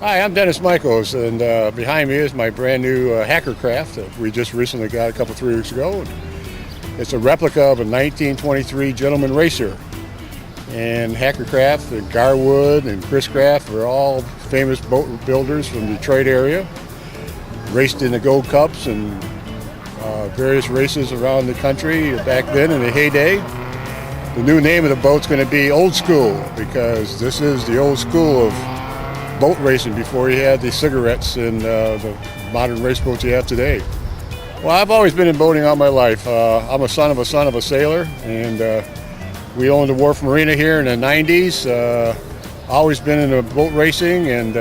Hi, I'm Dennis Michaels, and behind me is my brand new Hackercraft that we just recently got a couple, 3 weeks ago. It's a replica of a 1923 Gentleman Racer. And Hackercraft and Garwood and Chris Craft are all famous boat builders from the Detroit area. Raced in the Gold Cups and various races around the country back then in the heyday. The new name of the boat's going to be Old School, because this is the old school of boat racing before you had the cigarettes and the modern race boats you have today. Well, I've always been in boating all my life. I'm a son of a sailor, and we owned a wharf marina here in the 90s. Always been into boat racing, and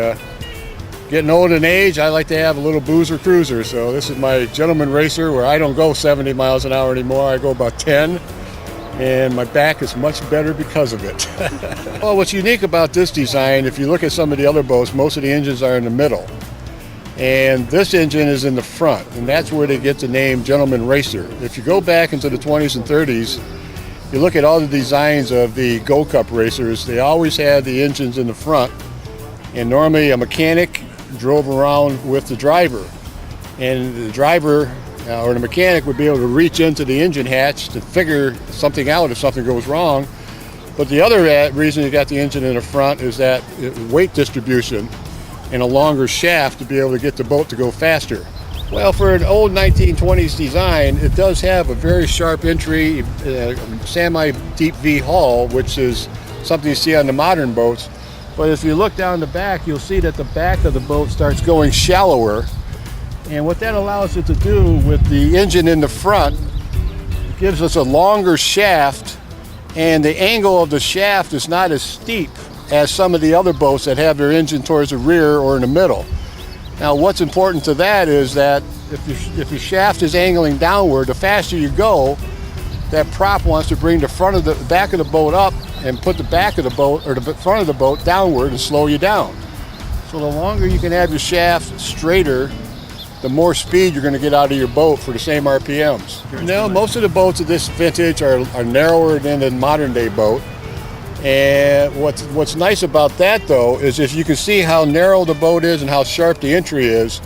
getting old in age, I like to have a little boozer cruiser. So this is my Gentleman Racer, where I don't go 70 miles an hour anymore. I go about 10. And my back is much better because of it. Well, what's unique about this design, if you look at some of the other boats, most of the engines are in the middle. And this engine is in the front, and that's where they get the name Gentleman Racer. If you go back into the 20s and 30s, you look at all the designs of the Gold Cup racers, they always had the engines in the front. And normally a mechanic drove around with the driver. And the driver or the mechanic would be able to reach into the engine hatch to figure something out if something goes wrong. But the other reason you got the engine in the front is that weight distribution and a longer shaft to be able to get the boat to go faster. Well, for an old 1920s design, it does have a very sharp entry, semi-deep V hull, which is something you see on the modern boats. But if you look down the back, you'll see that the back of the boat starts going shallower. And what that allows it to do with the engine in the front, it gives us a longer shaft, and the angle of the shaft is not as steep as some of the other boats that have their engine towards the rear or in the middle. Now, what's important to that is that if your shaft is angling downward, the faster you go, that prop wants to bring the back of the boat up and put the back of the boat or the front of the boat downward and slow you down. So the longer you can have your shaft straighter, the more speed you're going to get out of your boat for the same RPMs. Now, most of the boats of this vintage are narrower than a modern day boat. And what's nice about that, though, is if you can see how narrow the boat is and how sharp the entry is,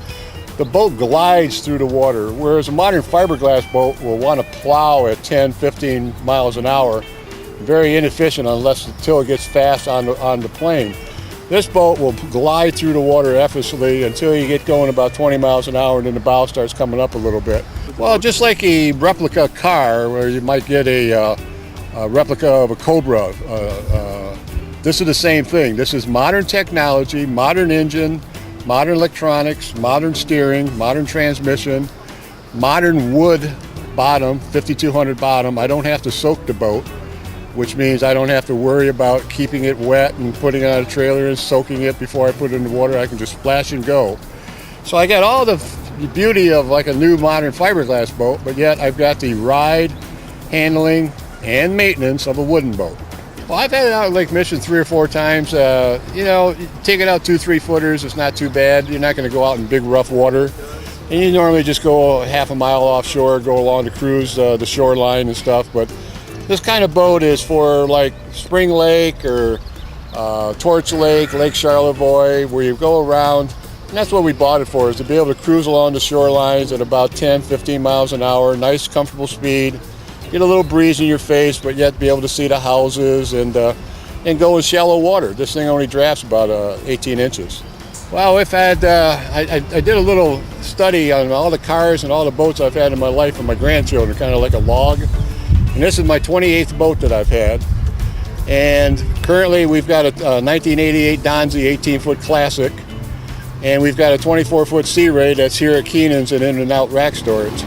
the boat glides through the water, whereas a modern fiberglass boat will want to plow at 10, 15 miles an hour. Very inefficient until it gets fast on the plane. This boat will glide through the water effortlessly until you get going about 20 miles an hour, and then the bow starts coming up a little bit. Well, just like a replica car, where you might get a replica of a Cobra, this is the same thing. This is modern technology, modern engine, modern electronics, modern steering, modern transmission, modern wood bottom, 5200 bottom. I don't have to soak the boat, which means I don't have to worry about keeping it wet and putting it on a trailer and soaking it before I put it in the water. I can just splash and go. So I got all the beauty of like a new modern fiberglass boat, but yet I've got the ride, handling, and maintenance of a wooden boat. Well, I've had it out at Lake Michigan 3 or 4 times. Take it out 2-3 footers, it's not too bad. You're not going to go out in big rough water. And you normally just go half a mile offshore, go along to cruise the shoreline and stuff. But this kind of boat is for like Spring Lake or Torch Lake, Lake Charlevoix, where you go around. And that's what we bought it for, is to be able to cruise along the shorelines at about 10, 15 miles an hour, nice, comfortable speed, get a little breeze in your face, but yet be able to see the houses and go in shallow water. This thing only drafts about 18 inches. Well, if I did a little study on all the cars and all the boats I've had in my life and my grandchildren, kind of like a log. And this is my 28th boat that I've had. And currently we've got a 1988 Donzi 18-foot Classic. And we've got a 24-foot Sea Ray that's here at Keenan's and in and out rack storage.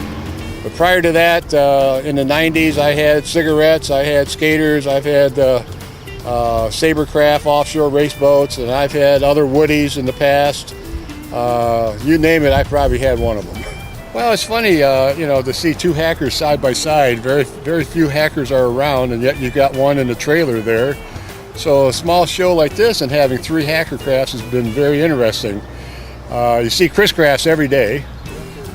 But prior to that, in the 90s, I had cigarettes, I had skaters, I've had Sabercraft offshore race boats, and I've had other woodies in the past. You name it, I probably had one of them. Well, it's funny, to see 2 hackers side by side. Very, very few hackers are around, and yet you got one in the trailer there. So a small show like this and having 3 Hackercrafts has been very interesting. You see Chris Crafts every day,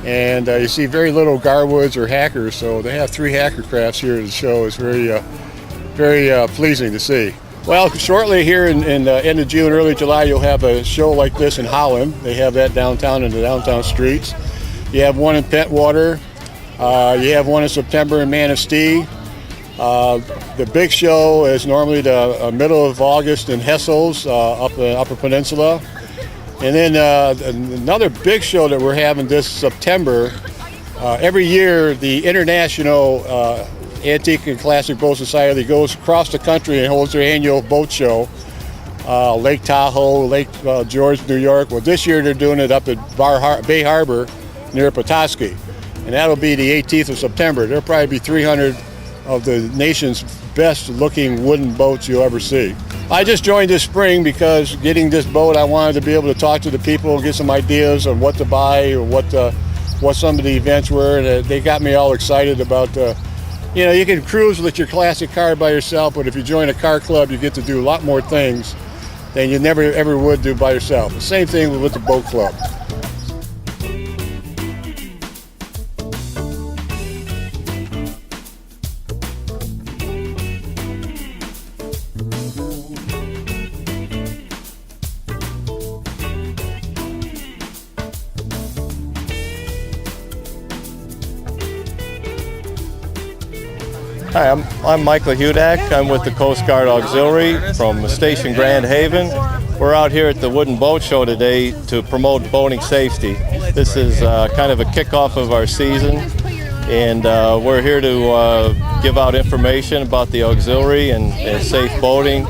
and you see very little Garwoods or hackers. So they have 3 Hackercrafts here at the show. It's very, very pleasing to see. Well, shortly here in end of June, early July, you'll have a show like this in Holland. They have that downtown in the downtown streets. You have one in Pentwater. You have one in September in Manistee. The big show is normally the middle of August in Hessel's up the Upper Peninsula. And then another big show that we're having this September. Every year, the International Antique and Classic Boat Society goes across the country and holds their annual boat show. Lake Tahoe, Lake George, New York. Well, this year they're doing it up at Bay Harbor near Petoskey. And that'll be the 18th of September. There'll probably be 300 of the nation's best looking wooden boats you'll ever see. I just joined this spring because getting this boat, I wanted to be able to talk to the people and get some ideas on what to buy or what some of the events were. And they got me all excited about you can cruise with your classic car by yourself, but if you join a car club, you get to do a lot more things than you never ever would do by yourself. The same thing with the boat club. Hi, I'm Michael Hudak. I'm with the Coast Guard Auxiliary from Station Grand Haven. We're out here at the Wooden Boat Show today to promote boating safety. This is kind of a kickoff of our season, and we're here to give out information about the auxiliary and safe boating,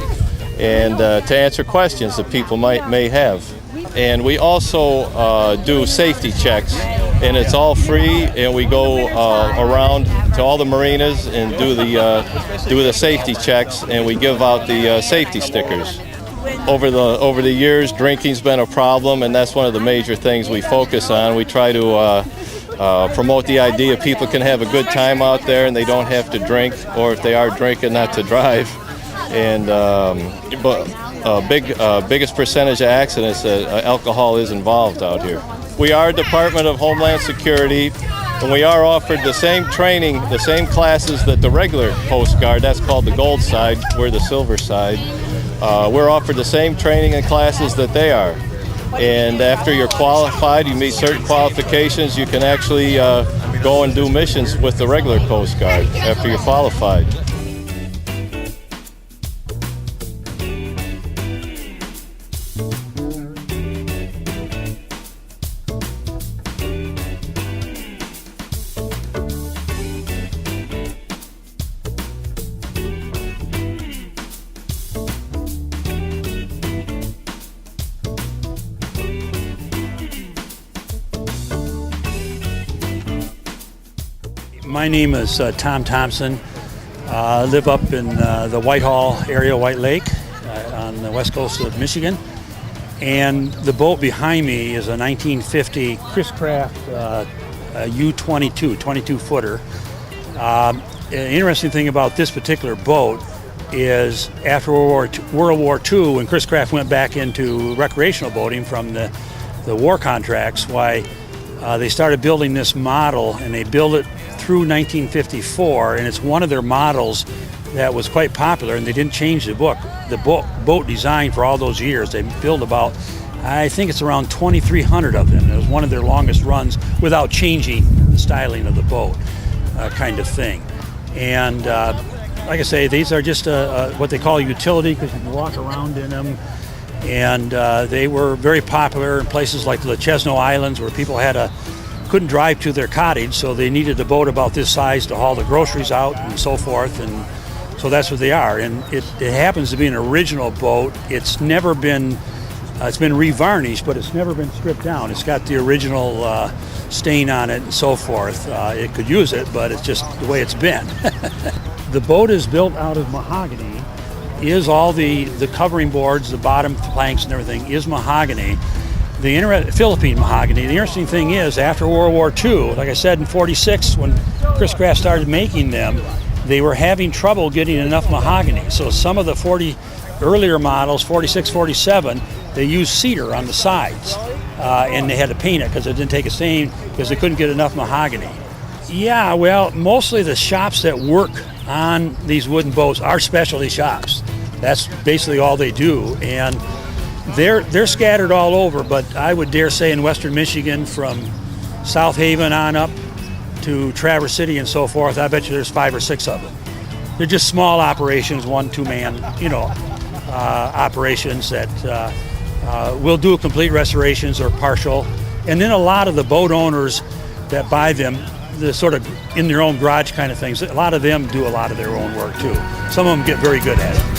and to answer questions that people may have. And we also do safety checks, and it's all free, and we go around to all the marinas and do the safety checks, and we give out the safety stickers. Over the years, drinking's been a problem, and that's one of the major things we focus on. We try to promote the idea people can have a good time out there and they don't have to drink, or if they are drinking, not to drive. And biggest percentage of accidents, alcohol is involved out here. We are Department of Homeland Security, and we are offered the same training, the same classes that the regular Coast Guard, that's called the gold side, we're the silver side. We're offered the same training and classes that they are. And after you're qualified, you meet certain qualifications, you can actually go and do missions with the regular Coast Guard after you're qualified. My name is Tom Thompson. I live up in the Whitehall area, White Lake, on the west coast of Michigan. And the boat behind me is a 1950 Chris Craft U-22, 22-footer. An interesting thing about this particular boat is after World War II, when Chris Craft went back into recreational boating from the war contracts, they started building this model, and they built it through 1954, and it's one of their models that was quite popular, and they didn't change the boat design for all those years. They built about, I think it's around 2,300 of them. It was one of their longest runs without changing the styling of the boat, kind of thing. And like I say, these are just what they call a utility, because you can walk around in them. And they were very popular in places like the Chesno Islands, where people couldn't drive to their cottage, so they needed a boat about this size to haul the groceries out and so forth. And so that's what they are. And it happens to be an original boat. It's never been, it's been revarnished, but it's never been stripped down. It's got the original stain on it and so forth. It could use it, but it's just the way it's been. The boat is built out of mahogany. Is all the covering boards, the bottom planks and everything is mahogany. The Philippine mahogany. The interesting thing is, after World War II, like I said, in '46, when Chris Craft started making them, they were having trouble getting enough mahogany. So some of the earlier models, 46, 47, they used cedar on the sides, and they had to paint it because it didn't take a stain because they couldn't get enough mahogany. Yeah, well, mostly the shops that work on these wooden boats are specialty shops. That's basically all they do, and they're scattered all over. But I would dare say in Western Michigan, from South Haven on up to Traverse City and so forth, I bet you there's 5 or 6 of them. They're just small operations, 1-2 man, operations that will do complete restorations or partial. And then a lot of the boat owners that buy them, the sort of in their own garage kind of things, a lot of them do a lot of their own work too. Some of them get very good at it.